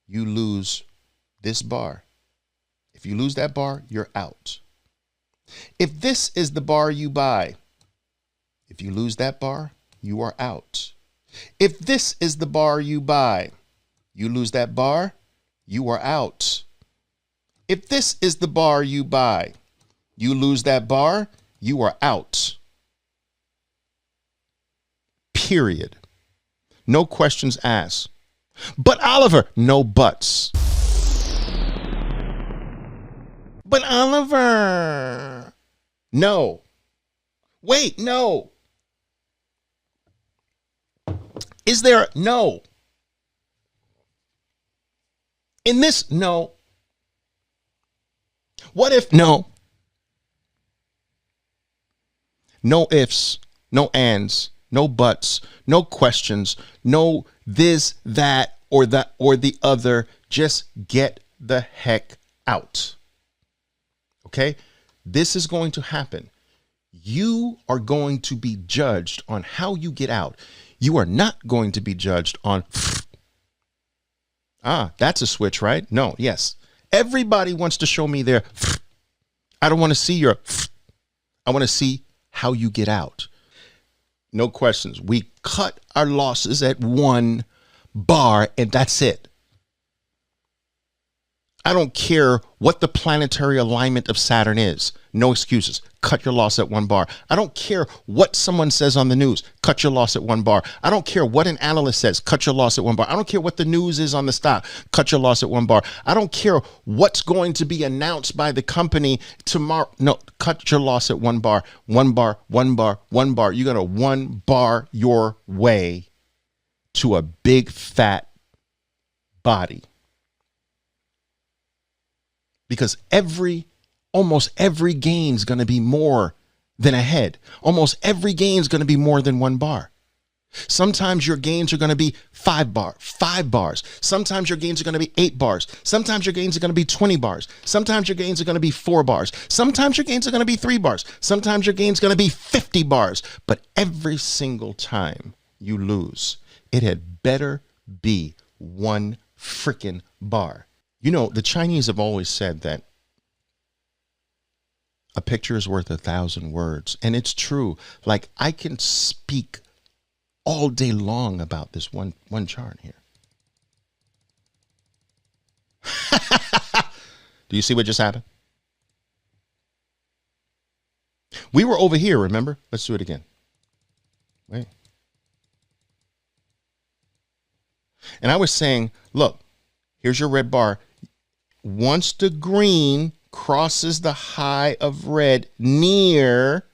you lose this bar. If you lose that bar, you're out. If this is the bar you buy, if you lose that bar, you are out. If this is the bar you buy, you lose that bar, you are out. If this is the bar you buy, you lose that bar, you are out. Period. No questions asked. But Oliver, no buts. But Oliver, no. Wait, no. Is there? No. In this? No. What if? No. No ifs, no ands, no buts, no questions, no this, that, or the other. Just get the heck out. Okay? This is going to happen. You are going to be judged on how you get out. You are not going to be judged on, that's a switch, right? No, yes. Everybody wants to show me their, I don't want to see your, I want to see how you get out. No questions. We cut our losses at 1 bar and that's it. I don't care what the planetary alignment of Saturn is. No excuses. Cut your loss at 1 bar. I don't care what someone says on the news. Cut your loss at 1 bar. I don't care what an analyst says. Cut your loss at 1 bar. I don't care what the news is on the stock. Cut your loss at 1 bar. I don't care what's going to be announced by the company tomorrow. No, cut your loss at 1 bar. 1 bar, 1 bar, 1 bar. You're going to 1 bar your way to a big fat body. Because almost every gain is going to be more than a head. Almost every gain is going to be more than 1 bar. Sometimes your gains are going to be 5 bars. Sometimes your gains are going to be 8 bars. Sometimes your gains are going to be 20 bars. Sometimes your gains are going to be 4 bars. Sometimes your gains are going to be 3 bars. Sometimes your gains are going to be 50 bars. But every single time you lose, it had better be 1 freaking bar. You know, the Chinese have always said that a picture is worth 1,000 words. And it's true. Like, I can speak all day long about this one chart here. Do you see what just happened? We were over here, remember? Let's do it again. Wait. And I was saying, look, here's your red bar. Once the green crosses the high of red near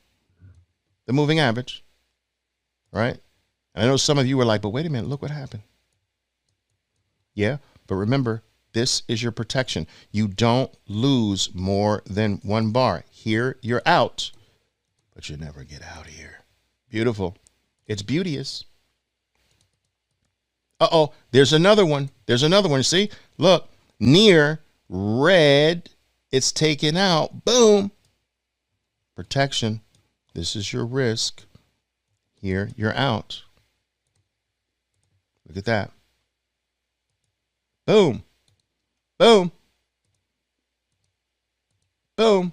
the moving average, right? And I know some of you were like, but wait a minute, look what happened. Yeah, but remember, this is your protection. You don't lose more than 1 bar. Here, you're out, but you never get out of here. Beautiful. It's beauteous. Uh-oh, there's another one. There's another one. See, look, near red, it's taken out. Boom. Protection. This is your risk. Here, you're out. Look at that. Boom. Boom. Boom.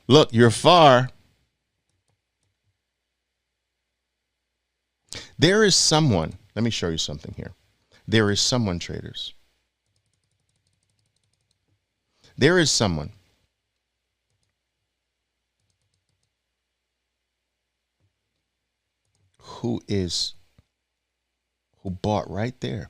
Look, you're far. There is someone, let me show you something here. There is someone, traders. There is someone who bought right there.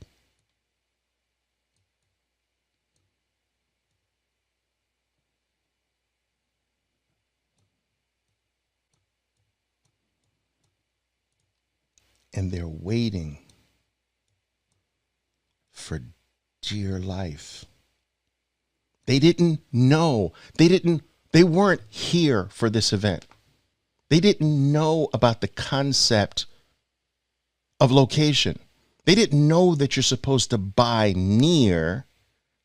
And they're waiting for dear life. They didn't know. They weren't here for this event. They didn't know about the concept of location. They didn't know that you're supposed to buy near,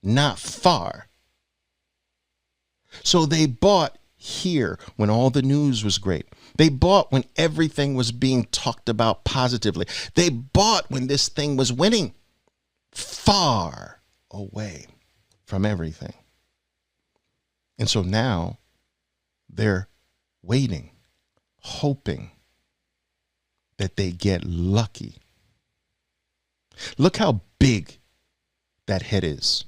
not far. So they bought here when all the news was great. They bought when everything was being talked about positively. They bought when this thing was winning, far away from everything. And so now they're waiting, hoping that they get lucky. Look how big that head is.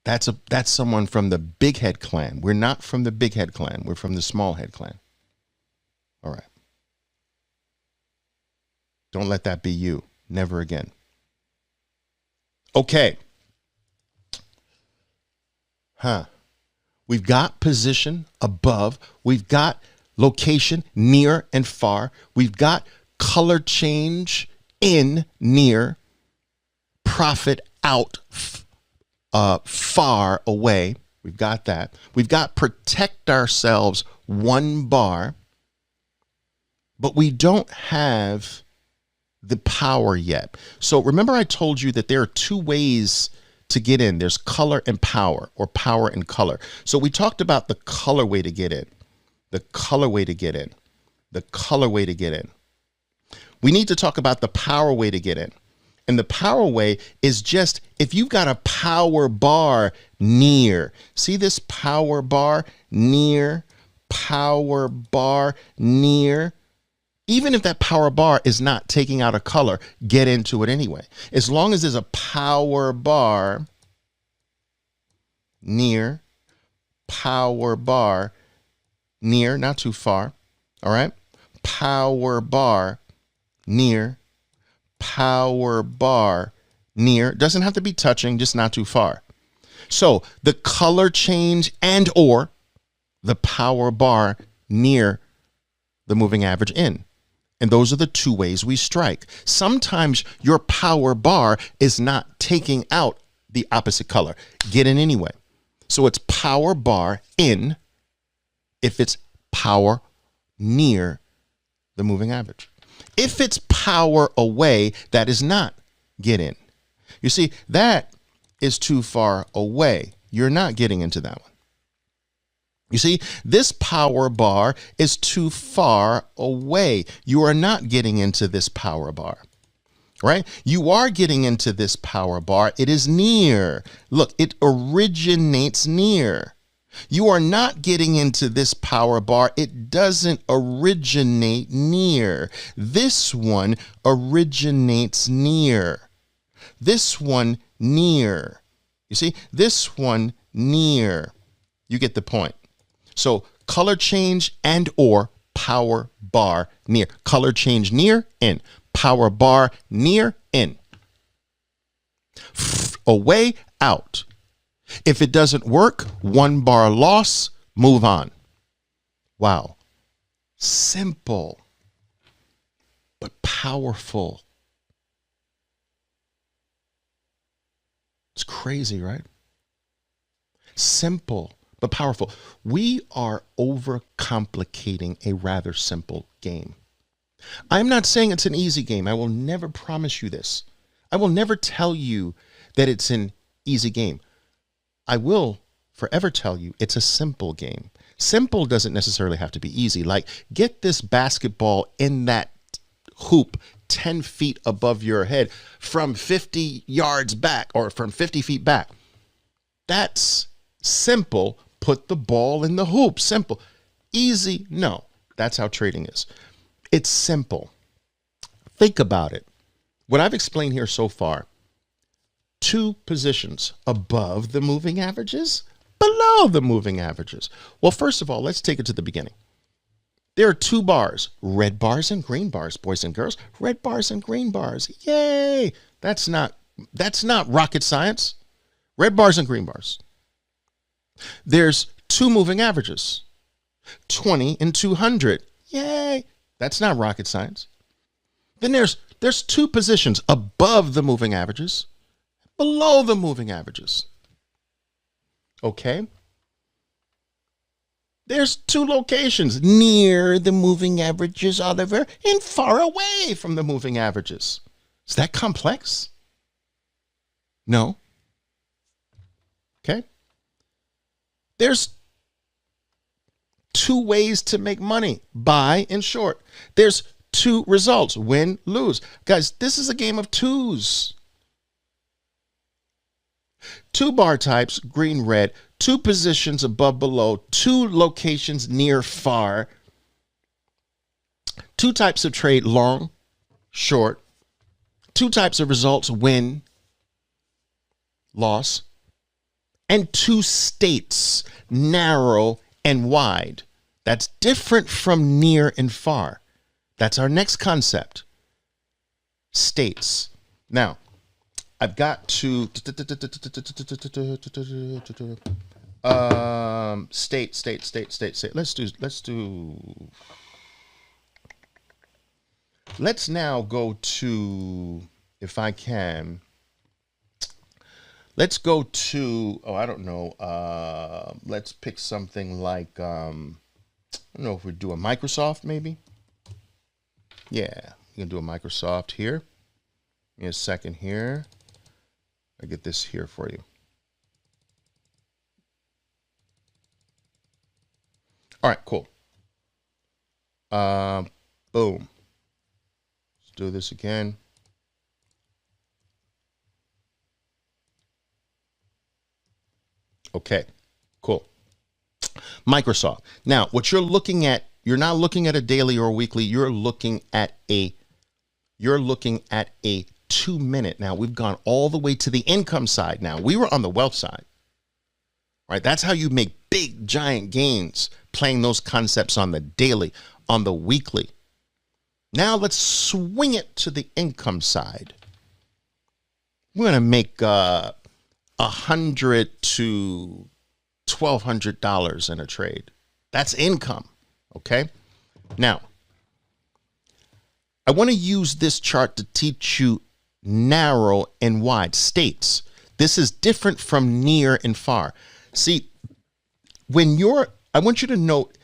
That's someone from the big head clan. We're not from the big head clan. We're from the small head clan. All right. Don't let that be you. Never again. Okay. We've got position above. We've got location near and far. We've got color change in, near, profit out, far away. We've got that. We've got protect ourselves, 1 bar, but we don't have the power yet. So remember I told you that there are 2 ways to get in. There's color and power, or power and color. So we talked about the color way to get in, the color way to get in, the color way to get in. We need to talk about the power way to get in. And the power way is just if you've got a power bar near. See this power bar near, power bar near. Even if that power bar is not taking out a color, get into it anyway. As long as there's a power bar near, power bar near, not too far. All right. Power bar near, power bar near. Doesn't have to be touching, just not too far. So the color change and or the power bar near the moving average in. And those are the 2 ways we strike. Sometimes your power bar is not taking out the opposite color. Get in anyway. So it's power bar in if it's power near the moving average. If it's power away, that is not get in. You see, that is too far away. You're not getting into that one. You see, this power bar is too far away. You are not getting into this power bar, right? You are getting into this power bar. It is near. Look, it originates near. You are not getting into this power bar. It doesn't originate near. This one originates near. This one near. You see, this one near. You get the point. So color change and or power bar near. Color change near, in. Power bar near, in. Away, out. If it doesn't work, 1 bar loss, move on. Wow. Simple, but powerful. It's crazy, right? Simple, but powerful. We are overcomplicating a rather simple game. I'm not saying it's an easy game. I will never promise you this. I will never tell you that it's an easy game. I will forever tell you it's a simple game. Simple doesn't necessarily have to be easy. Like, get this basketball in that hoop 10 feet above your head from 50 yards back or from 50 feet back. That's simple. Put the ball in the hoop. Simple. Easy? No. That's how trading is. It's simple. Think about it. What I've explained here so far, 2 positions above the moving averages, below the moving averages. Well, first of all, let's take it to the beginning. There are 2 bars, red bars and green bars, boys and girls. Red bars and green bars. Yay! That's not rocket science. Red bars and green bars. There's 2 moving averages, 20 and 200. Yay! That's not rocket science. Then there's 2 positions above the moving averages, below the moving averages. Okay? There's 2 locations near the moving averages, Oliver, and far away from the moving averages. Is that complex? No. Okay? There's two ways to make money, buy and short. There's two results, win, lose. Guys, this is a game of twos. Two bar types, green, red, two positions above, below, two locations near, far, two types of trade, long, short, two types of results, win, loss, and two states, narrow and wide. That's different from near and far. That's our next concept, states. Now, I've got to state. Let's now go to, if I can, let's go to, oh, I don't know. Let's pick something like, I don't know if we do a Microsoft maybe. Yeah, you can do a Microsoft here. Give me a second here. I get this here for you. All right, cool. Boom. Let's do this again. Okay, cool. Microsoft. Now, what you're looking at, you're not looking at a daily or a weekly, you're looking at a 2-minute. Now, we've gone all the way to the income side. Now, we were on the wealth side, right? That's how you make big, giant gains, playing those concepts on the daily, on the weekly. Now, let's swing it to the income side. We're going to make $100 to $1,200 in a trade. That's income, okay? Now, I want to use this chart to teach you narrow and wide states. This is different from near and far. See, I want you to note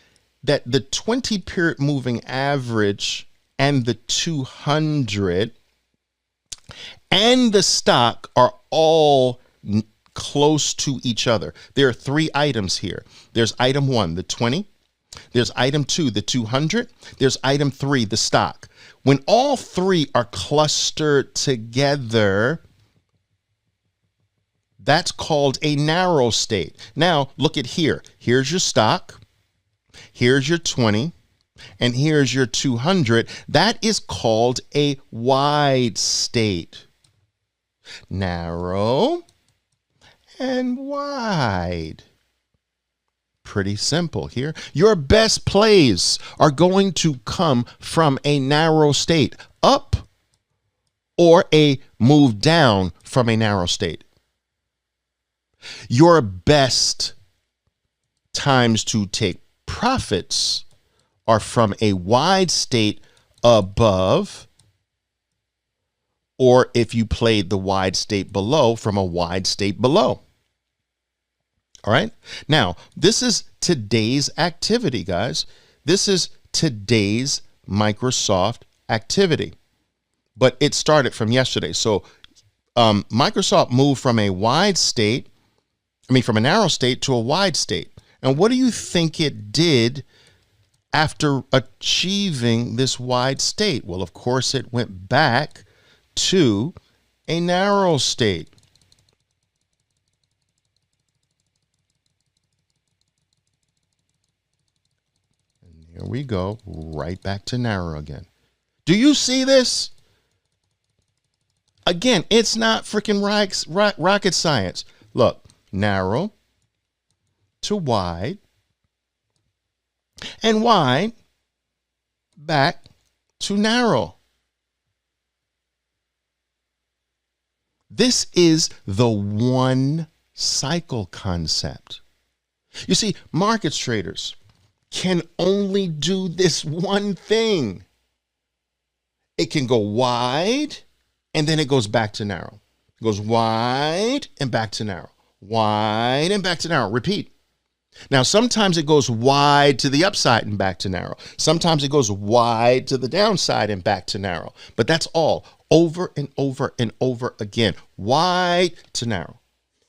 that the 20-period moving average and the 200 and the stock are all close to each other. There are three items here. There's item 1, the 20. There's item 2, the 200. There's item 3, the stock. When all three are clustered together, that's called a narrow state. Now, look at here. Here's your stock. Here's your 20. And here's your 200. That is called a wide state. Narrow and wide. Pretty simple here. Your best plays are going to come from a narrow state, up, or a move down from a narrow state. Your best times to take profits are from a wide state above, or if you played the wide state below, from a wide state below. All right. Now, this is today's activity, guys. This is today's Microsoft activity, but it started from yesterday. So Microsoft moved from a wide state, from a narrow state to a wide state. And what do you think it did after achieving this wide state? Well, of course, it went back to a narrow state. Here we go, right back to narrow again. Do you see this? Again, it's not freaking rocket science. Look, narrow to wide, and wide back to narrow. This is the one cycle concept. You see, markets traders can only do this one thing. It can go wide and then it goes back to narrow. It goes wide and back to narrow. Wide and back to narrow. Repeat. Now, sometimes it goes wide to the upside and back to narrow. Sometimes it goes wide to the downside and back to narrow. But that's all over and over and over again. Wide to narrow.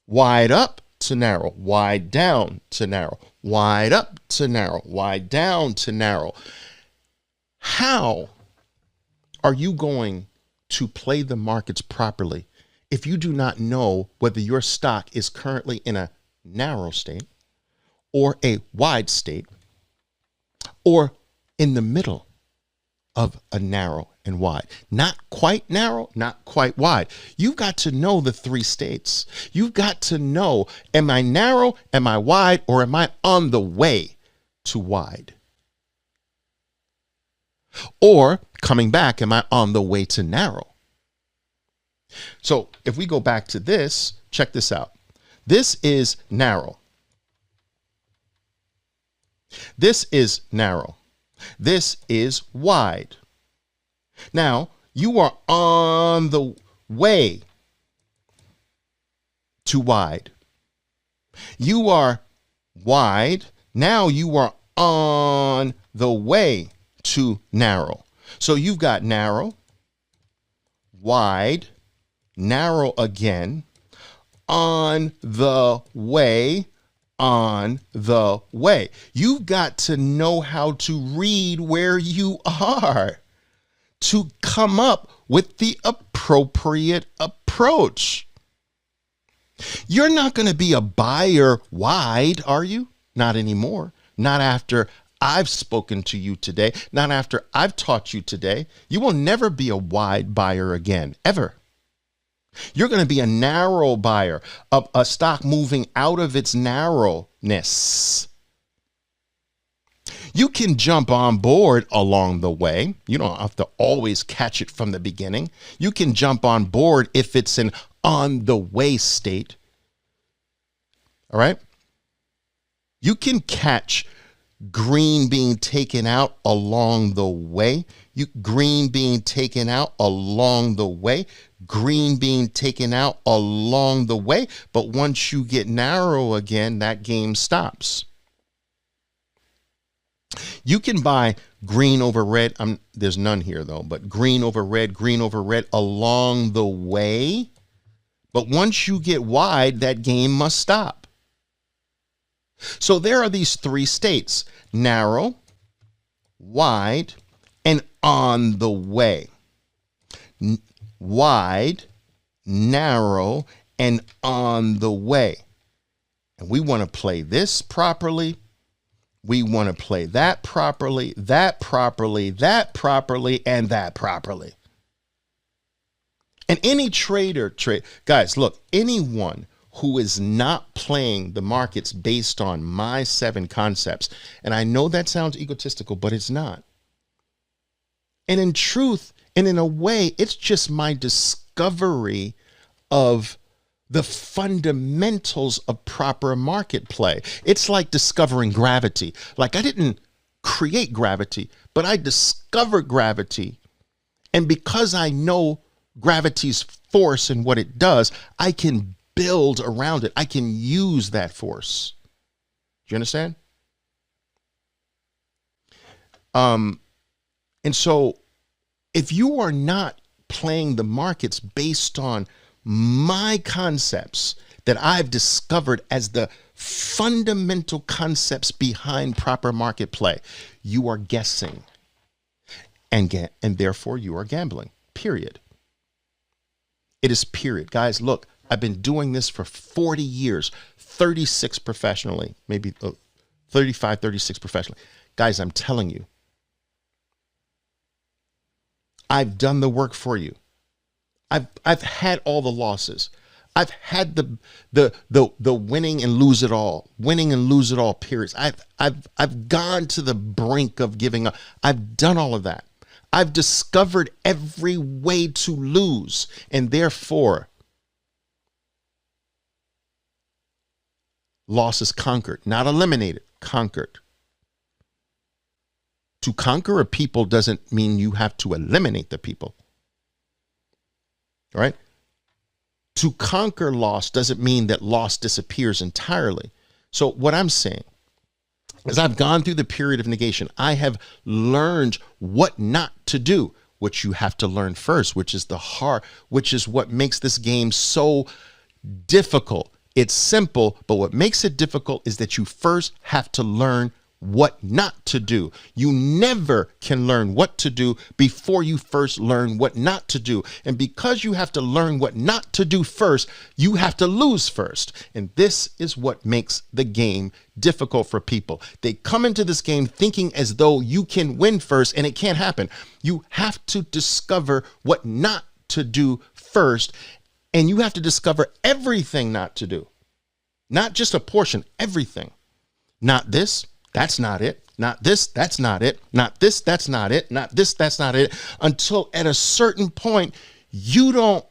Wide up to narrow, wide down to narrow, wide up to narrow, wide down to narrow. How are you going to play the markets properly if you do not know whether your stock is currently in a narrow state or a wide state or in the middle of a narrow and wide? Not quite narrow, not quite wide. You've got to know the three states. You've got to know, am I narrow, am I wide, or am I on the way to wide? Or coming back, am I on the way to narrow? So if we go back to this, check this out. This is narrow. This is narrow. This is wide. Now, you are on the way to wide. You are wide. Now you are on the way to narrow. So you've got narrow, wide, narrow again, on the way, on the way. You've got to know how to read where you are to come up with the appropriate approach. You're not going to be a buyer wide, are you? Not anymore. Not after I've spoken to you today. Not after I've taught you today. You will never be a wide buyer again, ever. You're going to be a narrow buyer of a stock moving out of its narrowness. You can jump on board along the way. You don't have to always catch it from the beginning. You can jump on board if it's an on the way state. All right. You can catch green being taken out along the way. Green being taken out along the way. Green being taken out along the way. But once you get narrow again, that game stops. You can buy green over red. There's none here though, but green over red along the way. But once you get wide, that game must stop. So there are these three states: narrow, wide, and on the way. Wide, narrow, and on the way. And we want to play this properly. We want to play that properly, that properly, that properly, and that properly. And any trader, guys, look, anyone who is not playing the markets based on my 7 concepts, and I know that sounds egotistical, but it's not. And in truth, and in a way, it's just my discovery of the fundamentals of proper market play. It's like discovering gravity. Like, I didn't create gravity, but I discovered gravity. And because I know gravity's force and what it does, I can build around it. I can use that force. Do you understand? And so if you are not playing the markets based on my concepts that I've discovered as the fundamental concepts behind proper market play, you are guessing, and therefore you are gambling, period. It is period. Guys, look, I've been doing this for 40 years, 36 professionally, maybe 35, 36 professionally. Guys, I'm telling you, I've done the work for you. I've had all the losses. I've had the winning and lose it all periods. I've gone to the brink of giving up. I've done all of that. I've discovered every way to lose, and therefore loss is conquered, not eliminated, conquered. To conquer a people doesn't mean you have to eliminate the people. All right? To conquer loss doesn't mean that loss disappears entirely. So what I'm saying is I've gone through the period of negation. I have learned what not to do, which you have to learn first, which is what makes this game so difficult. It's simple, but what makes it difficult is that you first have to learn what not to do. You never can learn what to do before you first learn what not to do. And because you have to learn what not to do first, you have to lose first. And this is what makes the game difficult for people. They come into this game thinking as though you can win first, and it can't happen. You have to discover what not to do first, and you have to discover everything not to do. Not just a portion, everything. Not this. That's not it. Not this. That's not it. Not this. That's not it. Not this. That's not it. Until at a certain point, the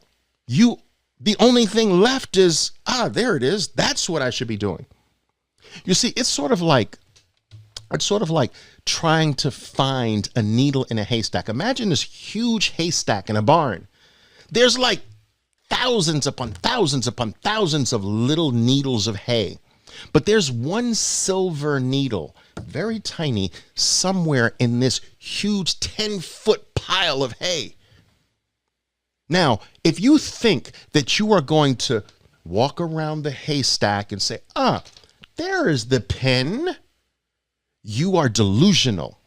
only thing left is, there it is. That's what I should be doing. You see, it's sort of like trying to find a needle in a haystack. Imagine this huge haystack in a barn. There's like thousands upon thousands upon thousands of little needles of hay. But there's one silver needle, very tiny, somewhere in this huge 10-foot pile of hay. Now, if you think that you are going to walk around the haystack and say, there is the pin, you are delusional.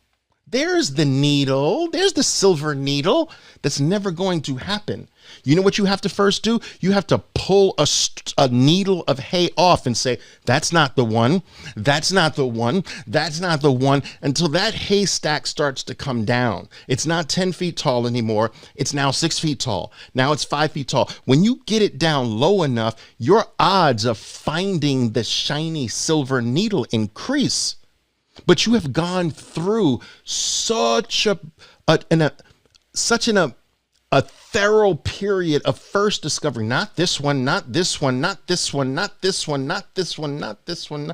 There's the needle. There's the silver needle. That's never going to happen. You know what you have to first do? You have to pull a needle of hay off and say, that's not the one. That's not the one. That's not the one, until that haystack starts to come down. It's not 10 feet tall anymore. It's now 6 feet tall. Now it's 5 feet tall. When you get it down low enough, your odds of finding the shiny silver needle increase. But you have gone through such a thorough period of first discovering, not this one, not this one, not this one, not this one, not this one, not this one.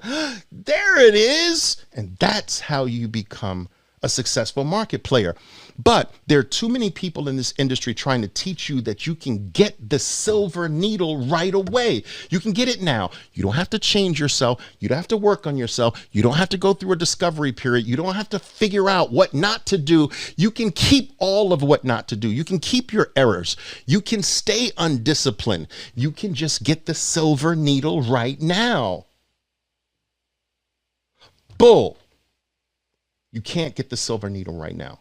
There it is. And that's how you become a successful market player. But there are too many people in this industry trying to teach you that you can get the silver needle right away. You can get it now. You don't have to change yourself. You don't have to work on yourself. You don't have to go through a discovery period. You don't have to figure out what not to do. You can keep all of what not to do. You can keep your errors. You can stay undisciplined. You can just get the silver needle right now. Bull. You can't get the silver needle right now.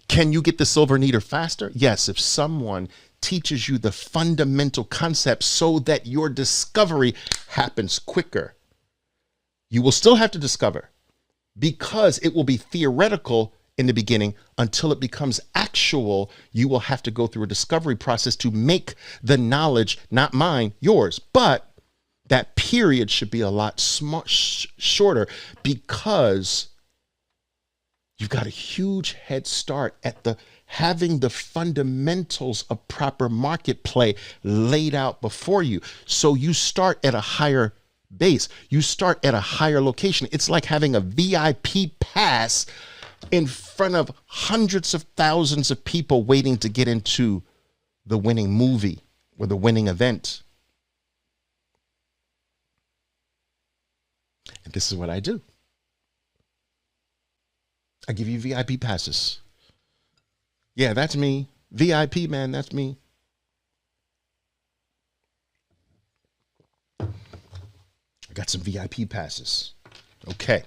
Can you get the silver needle faster? Yes, if someone teaches you the fundamental concepts so that your discovery happens quicker. You will still have to discover, because it will be theoretical in the beginning until it becomes actual. You will have to go through a discovery process to make the knowledge, not mine, yours. But that period should be a lot shorter, because you've got a huge head start at having the fundamentals of proper market play laid out before you. So you start at a higher base. You start at a higher location. It's like having a VIP pass in front of hundreds of thousands of people waiting to get into the winning movie or the winning event. And this is what I do. I give you VIP passes. Yeah, that's me. VIP, man, that's me. I got some VIP passes. Okay.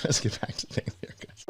Let's get back to things here, guys.